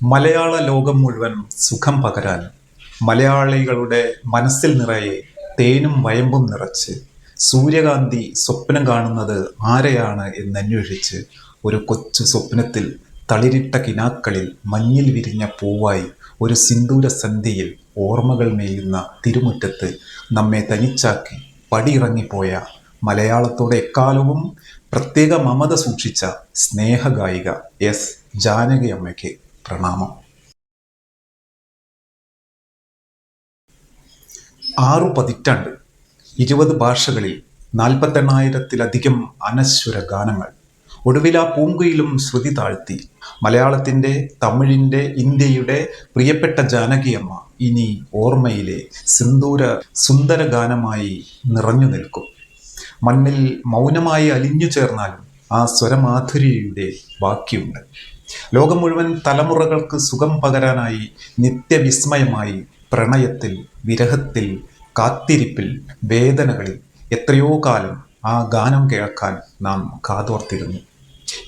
മലയാള ലോകം മുഴുവൻ സുഖം പകരാൻ മലയാളികളുടെ മനസ്സിൽ നിറയെ തേനും വയമ്പും നിറച്ച് സൂര്യകാന്തി സ്വപ്നം കാണുന്നത് ആരെയാണ് എന്നന്വേഷിച്ച് ഒരു കൊച്ചു സ്വപ്നത്തിൽ തളിരിട്ട കിനാക്കളിൽ മഞ്ഞിൽ വിരിഞ്ഞ പൂവായി ഒരു സിന്ദൂര സന്ധ്യയിൽ ഓർമ്മകൾ മേയുന്ന തിരുമുറ്റത്ത് നമ്മെ തനിച്ചാക്കി പടിയിറങ്ങിപ്പോയ മലയാളത്തോടെ എക്കാലവും പ്രത്യേക മമത സൂക്ഷിച്ച സ്നേഹഗായിക എസ് ജാനകി അമ്മയ്ക്ക് പ്രണാമം. 6 പതിറ്റാണ്ട്, 20 ഭാഷകളിൽ 48,000-ത്തിലധികം അനശ്വര ഗാനങ്ങൾ. ഒടുവിൽ ആ പൂങ്കുയിലും ശ്രുതി താഴ്ത്തി മലയാളത്തിൻ്റെ, തമിഴിൻ്റെ, ഇന്ത്യയുടെ പ്രിയപ്പെട്ട ജാനകിയമ്മ ഇനി ഓർമ്മയിലെ സുന്ദര ഗാനമായി നിറഞ്ഞു നിൽക്കും. മണ്ണിൽ മൗനമായി അലിഞ്ഞു ചേർന്നാലും ആ സ്വരമാധുരിയുടെ ബാക്കിയുണ്ട്. ലോകം മുഴുവൻ തലമുറകൾക്ക് സുഖം പകരാനായി നിത്യവിസ്മയമായി പ്രണയത്തിൽ, വിരഹത്തിൽ, കാത്തിരിപ്പിൽ, വേദനകളിൽ എത്രയോ കാലം ആ ഗാനം കേൾക്കാൻ നാം കാതോർത്തിരുന്നു.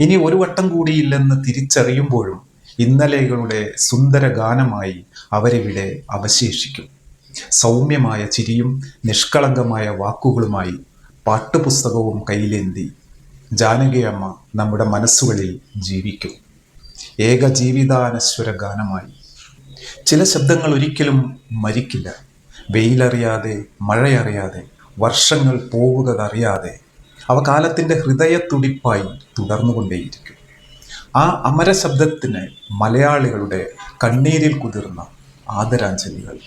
ഇനി ഒരു വട്ടം കൂടിയില്ലെന്ന് തിരിച്ചറിയുമ്പോഴും ഇന്നലെകളുടെ സുന്ദര ഗാനമായി അവരിവിടെ അവശേഷിക്കും. സൗമ്യമായ ചിരിയും നിഷ്കളങ്കമായ വാക്കുകളുമായി പാട്ടുപുസ്തകവും കയ്യിലേന്തി ജാനകിയമ്മ നമ്മുടെ മനസ്സുകളിൽ ജീവിക്കും. ഏകജീവിതാനശ്വര ഗാനമായി. ചില ശബ്ദങ്ങൾ ഒരിക്കലും മരിക്കില്ല. വെയിലറിയാതെ, മഴയറിയാതെ, വർഷങ്ങൾ പോവുകതറിയാതെ അവ കാലത്തിൻ്റെ ഹൃദയത്തുടിപ്പായി തുടർന്നുകൊണ്ടേയിരിക്കും. ആ അമര ശബ്ദത്തിന് മലയാളികളുടെ കണ്ണീരിൽ കുതിർന്ന ആദരാഞ്ജലികൾ.